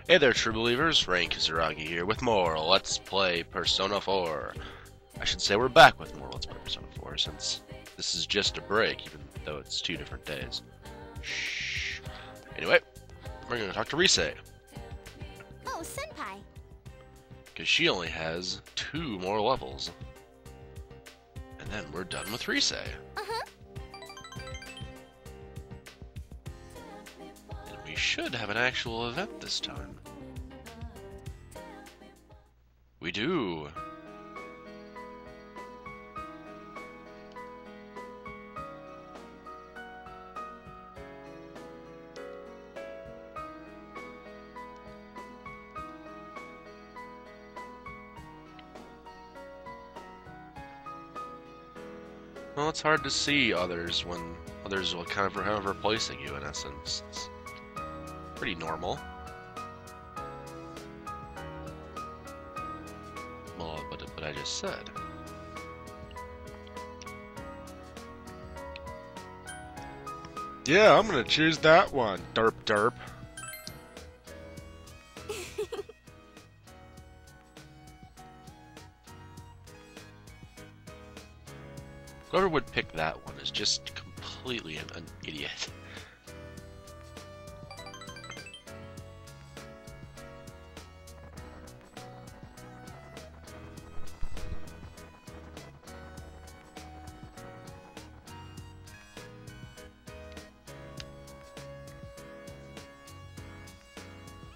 Hey there, true believers. Rain Kizuragi here with more Let's Play Persona 4. I should say we're back with more Let's Play Persona 4 since this is just a break, even though it's 2 different days. Shh. Anyway, we're going to talk to Rise. Oh, Senpai. Because she only has 2 more levels. And then we're done with Rise. Uh-huh. And we should have an actual event this time. We do. Well, it's hard to see others when others will kind of replacing you in essence. It's pretty normal. Well, but I just said. Yeah, I'm gonna choose that one. Derp derp. Whoever would pick that one is just completely an idiot.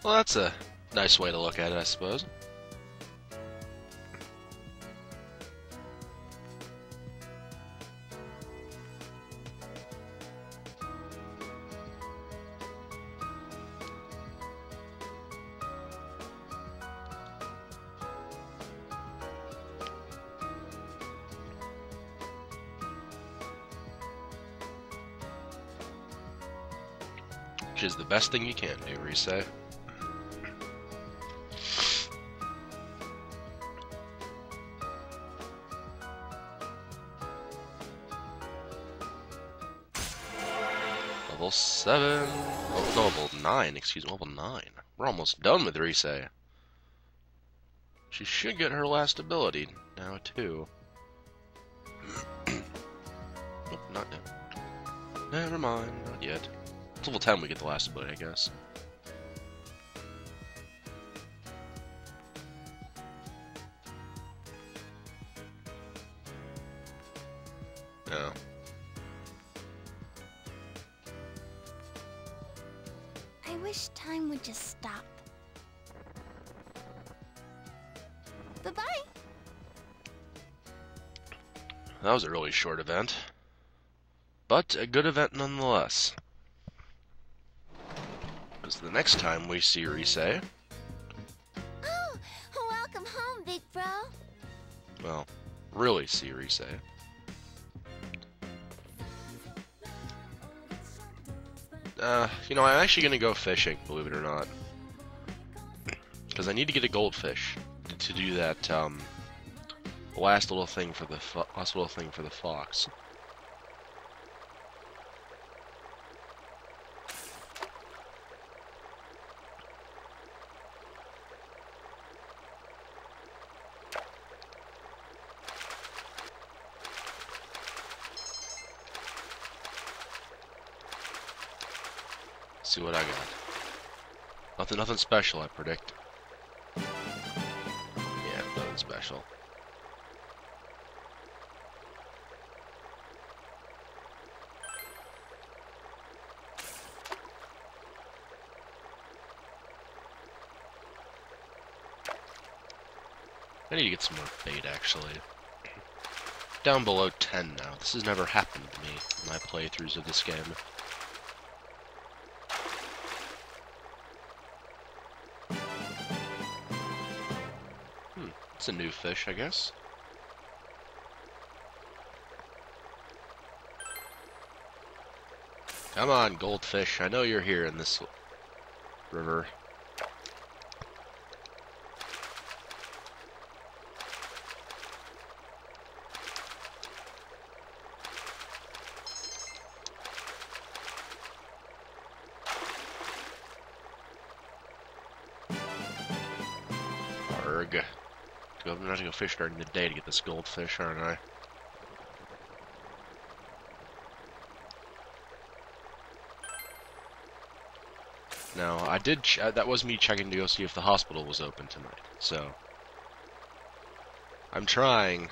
Well, that's a nice way to look at it, I suppose. Which is the best thing you can do, Rise. Level 7. Oh, no, level 9, excuse me, level 9. We're almost done with Rise. She should get her last ability now, too. Nope, not yet. Never mind, not yet. It's level 10 we get the last ability, I guess. No. I wish time would just stop. Bye-bye. That was a really short event. But a good event nonetheless. Because the next time we see Rise, Oh, welcome home, big bro. well, really see Rise, you know, I'm actually going to go fishing, believe it or not. Because I need to get a goldfish to do that, last little thing for the fox. See what I got. Nothing special, I predict. Yeah, nothing special. I need to get some more bait, actually. Down below 10 now. This has never happened to me in my playthroughs of this game. It's a new fish, I guess. Come on, goldfish. I know you're here in this river. Arg. I'm gonna have to go fish during the day to get this goldfish, aren't I? Now, I did. That was me checking to go see if the hospital was open tonight. So, I'm trying.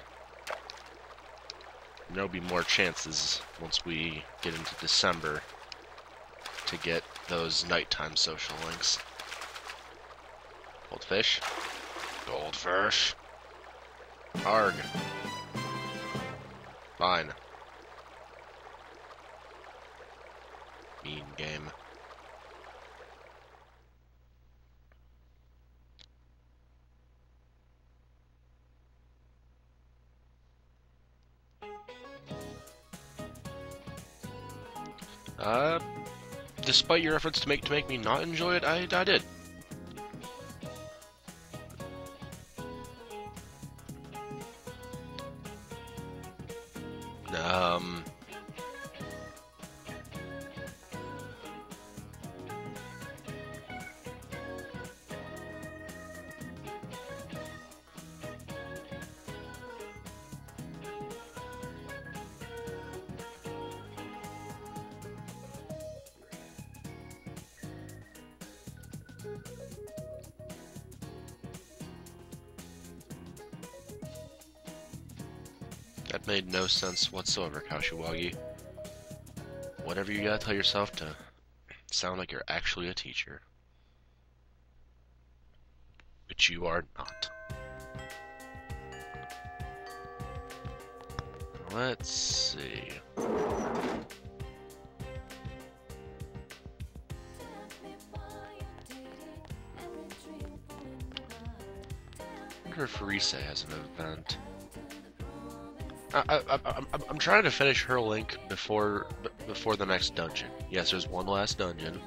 There'll be more chances once we get into December to get those nighttime social links. Goldfish. Goldfish. Arg. Fine. Mean game. Despite your efforts to make me not enjoy it, I did. That made no sense whatsoever, Kashiwagi. Whatever you gotta tell yourself to sound like you're actually a teacher. But you are not. Let's see. I wonder if Rise has an event. I'm trying to finish her link before the next dungeon. Yes, there's one last dungeon.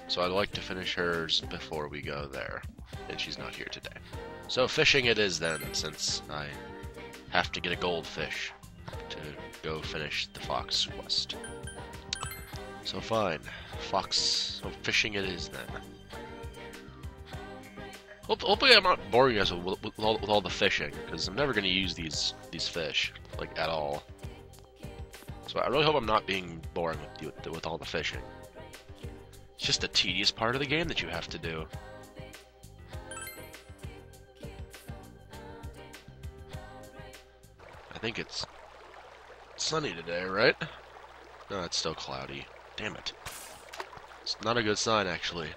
So I'd like to finish hers before we go there. And she's not here today. So fishing it is then, since I have to get a goldfish to go finish the fox quest. So fine. So fishing it is then. Hopefully I'm not boring you guys with all the fishing, because I'm never going to use these fish, like, at all. So I really hope I'm not being boring with all the fishing. It's just a tedious part of the game that you have to do. I think it's sunny today, right? No, it's still cloudy. Damn it. It's not a good sign, actually.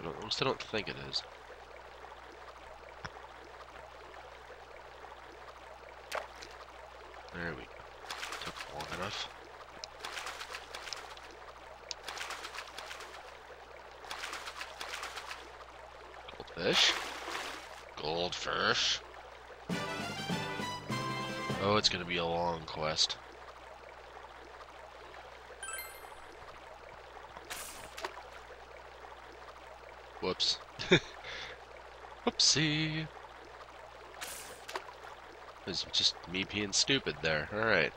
At least I don't think it is. There we go. Took long enough. Goldfish. Goldfish. Oh, it's gonna be a long quest. Whoops. Whoopsie. It was just me being stupid there. Alright.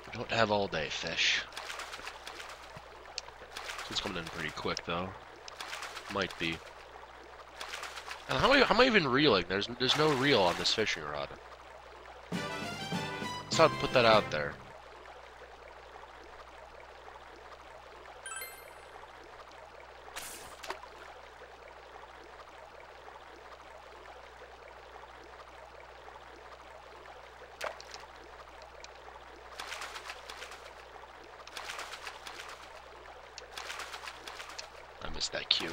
We don't have all day fish. It's coming in pretty quick, though. Might be. And how am I even reeling? There's no reel on this fishing rod. Let's not put that out there. I missed that cue.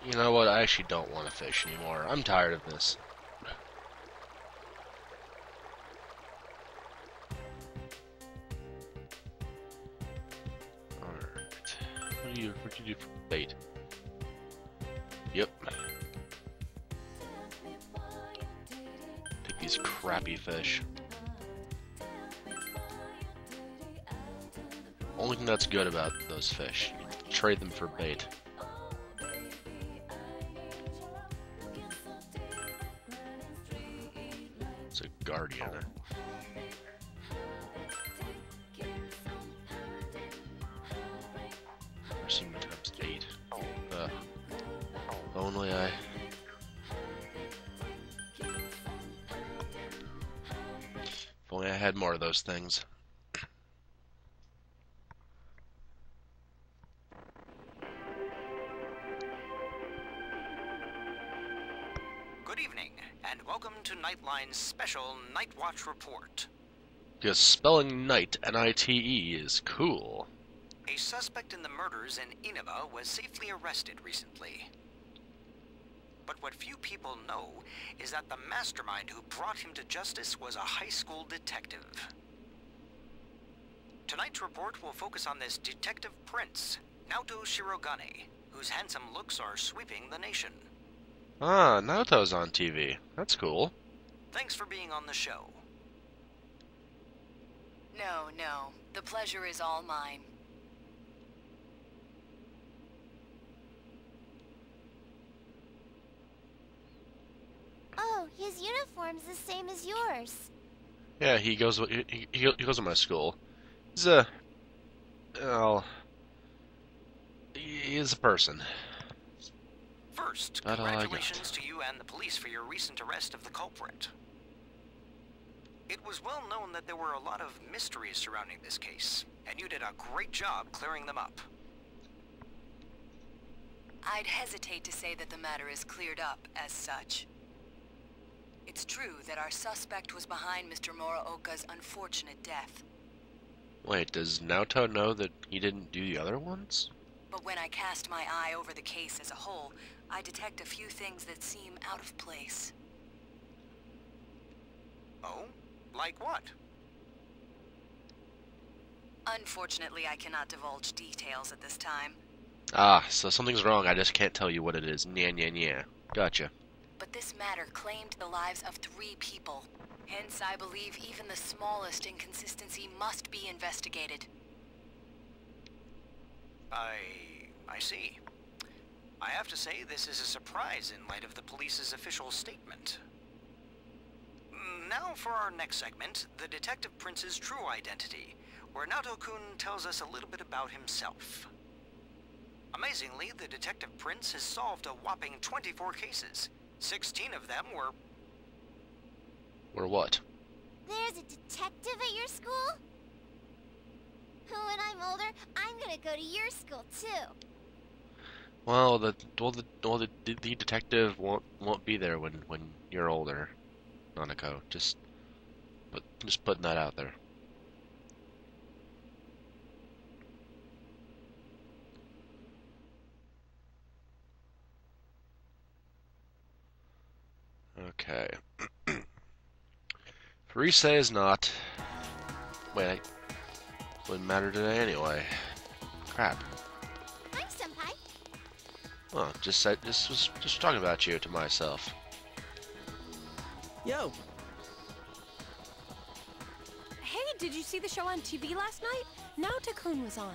You know what? I actually don't want to fish anymore. I'm tired of this. Alright. What'd you do for bait? Yep. Take these crappy fish. Only thing that's good about those fish, you trade them for bait. It's a guardian. Receiving times 8. Only I. If only I had more of those things. Good evening, and welcome to Nightline's special Night Watch report. Because spelling night, N-I-T-E, is cool. A suspect in the murders in Inaba was safely arrested recently. But what few people know is that the mastermind who brought him to justice was a high school detective. Tonight's report will focus on this Detective Prince, Naoto Shirogane, whose handsome looks are sweeping the nation. Ah, Naoto's on TV. That's cool. Thanks for being on the show. No. The pleasure is all mine. Oh, his uniform's the same as yours. Yeah, he goes to my school. He's well, he is a person. First, That's all I got. congratulations to you and the police for your recent arrest of the culprit. It was well known that there were a lot of mysteries surrounding this case, and you did a great job clearing them up. I'd hesitate to say that the matter is cleared up as such. It's true that our suspect was behind Mr. Muraoka's unfortunate death. Wait, does Naoto know that he didn't do the other ones? But when I cast my eye over the case as a whole, I detect a few things that seem out of place. Oh? Like what? Unfortunately, I cannot divulge details at this time. Ah, so something's wrong, I just can't tell you what it is. Nya. Gotcha. But this matter claimed the lives of 3 people. Hence, I believe even the smallest inconsistency must be investigated. I see. I have to say this is a surprise in light of the police's official statement. Now for our next segment, the Detective Prince's true identity, where Naoto-kun tells us a little bit about himself. Amazingly, the Detective Prince has solved a whopping 24 cases. 16 of them were... Or what? There's a detective at your school? When I'm older, I'm gonna go to your school too. Well, the detective won't be there when you're older, Nanako. Just putting that out there. Okay. Rise is not. Wait, wouldn't matter today anyway. Crap. Hi, Senpai. Oh, just talking about you to myself. Yo! Hey, did you see the show on TV last night? Naoto-kun was on.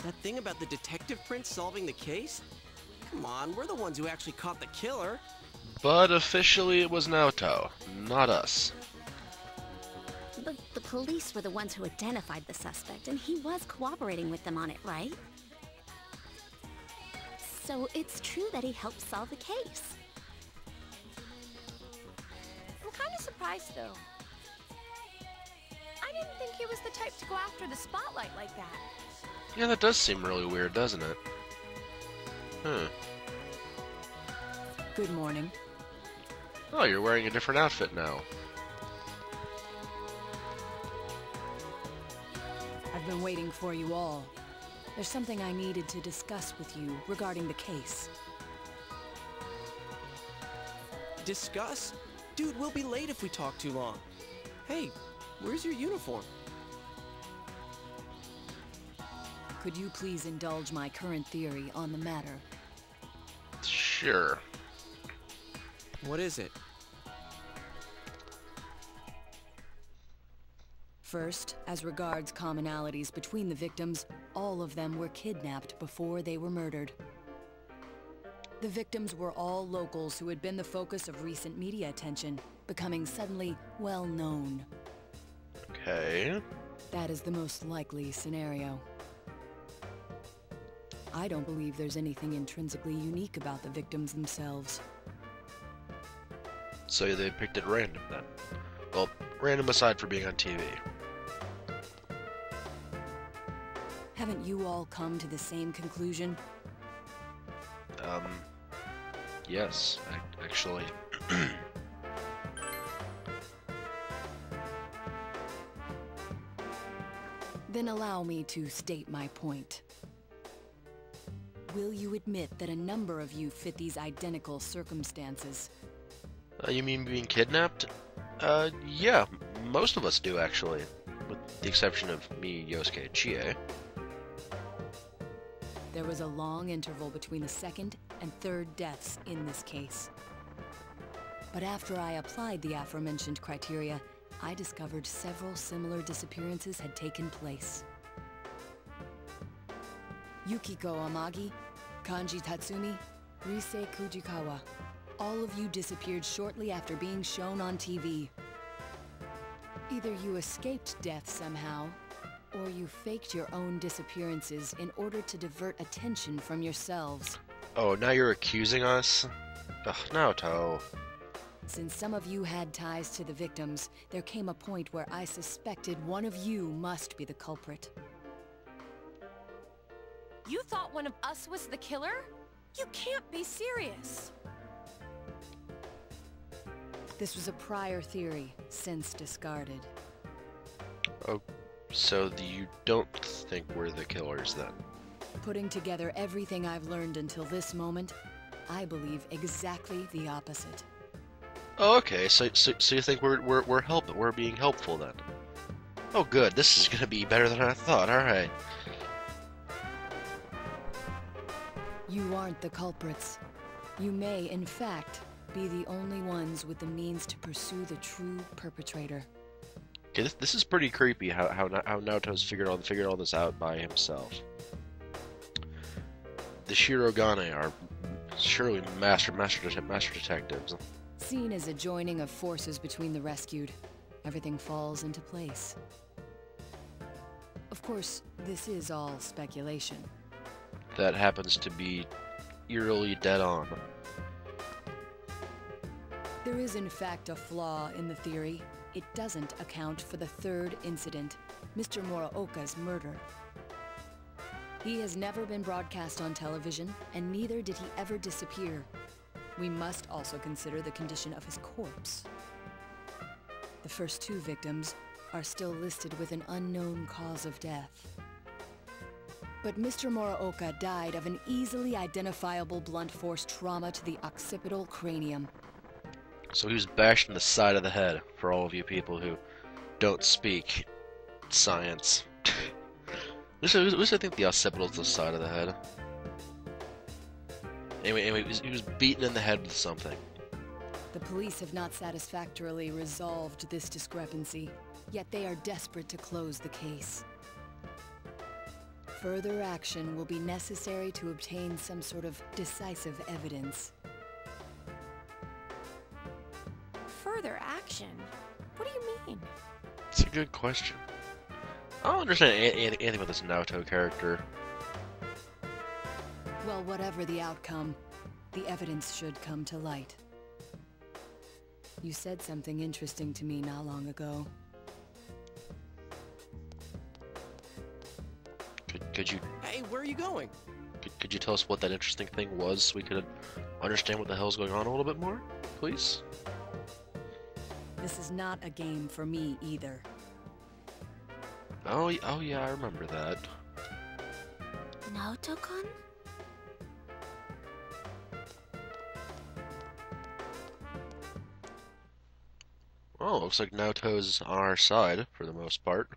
That thing about the Detective Prince solving the case? Come on, we're the ones who actually caught the killer. But officially it was Naoto, not us. But the police were the ones who identified the suspect, and he was cooperating with them on it, right? So it's true that he helped solve the case. I'm kind of surprised, though. I didn't think he was the type to go after the spotlight like that. Yeah, that does seem really weird, doesn't it? Good morning. Oh, you're wearing a different outfit now. I've been waiting for you all. There's something I needed to discuss with you regarding the case. Discuss? Dude, we'll be late if we talk too long. Hey, where's your uniform? could you please indulge my current theory on the matter? Sure. What is it? First, as regards commonalities between the victims, all of them were kidnapped before they were murdered. The victims were all locals who had been the focus of recent media attention, becoming suddenly well-known. Okay. That is the most likely scenario. I don't believe there's anything intrinsically unique about the victims themselves. So they picked at random then. Well, random aside for being on TV. Haven't you all come to the same conclusion? Yes, actually. Then allow me to state my point. Will you admit that a number of you fit these identical circumstances? You mean being kidnapped? Yeah, most of us do actually. With the exception of me, Yosuke, and Chie. There was a long interval between the second and third deaths in this case. But after I applied the aforementioned criteria, I discovered several similar disappearances had taken place. Yukiko Amagi, Kanji Tatsumi, Rise Kujikawa. All of you disappeared shortly after being shown on TV. Either you escaped death somehow, or you faked your own disappearances in order to divert attention from yourselves. Oh, now you're accusing us? Ugh, Naoto. Since some of you had ties to the victims, there came a point where I suspected one of you must be the culprit. You thought one of us was the killer? You can't be serious. This was a prior theory, since discarded. Oh, so you don't think we're the killers then? Putting together everything I've learned until this moment, I believe exactly the opposite. Oh, okay, so you think we're being helpful then? Oh, good. This is gonna be better than I thought. All right. You aren't the culprits. You may, in fact, be the only ones with the means to pursue the true perpetrator. Okay, this is pretty creepy. How Naoto's figured all this out by himself. The Shirogane are surely master detectives. Seen as a joining of forces between the rescued, everything falls into place. Of course, this is all speculation. That happens to be eerily dead on. There is in fact a flaw in the theory. It doesn't account for the third incident, Mr. Muraoka's murder. He has never been broadcast on television, and neither did he ever disappear. We must also consider the condition of his corpse. The first two victims are still listed with an unknown cause of death. But Mr. Muraoka died of an easily identifiable blunt force trauma to the occipital cranium. So he was bashed in the side of the head, for all of you people who don't speak science. At least I think the occipital's the side of the head. Anyway, he was beaten in the head with something. The police have not satisfactorily resolved this discrepancy, yet they are desperate to close the case. Further action will be necessary to obtain some sort of decisive evidence. Further action? What do you mean? It's a good question. I don't understand anything about this Naoto character. Well, whatever the outcome, the evidence should come to light. You said something interesting to me not long ago. Could you... Hey, where are you going? Could you tell us what that interesting thing was so we could understand what the hell's going on a little bit more, please? This is not a game for me either. Oh yeah, I remember that. Naoto-kun? Oh, looks like Naoto's on our side, for the most part.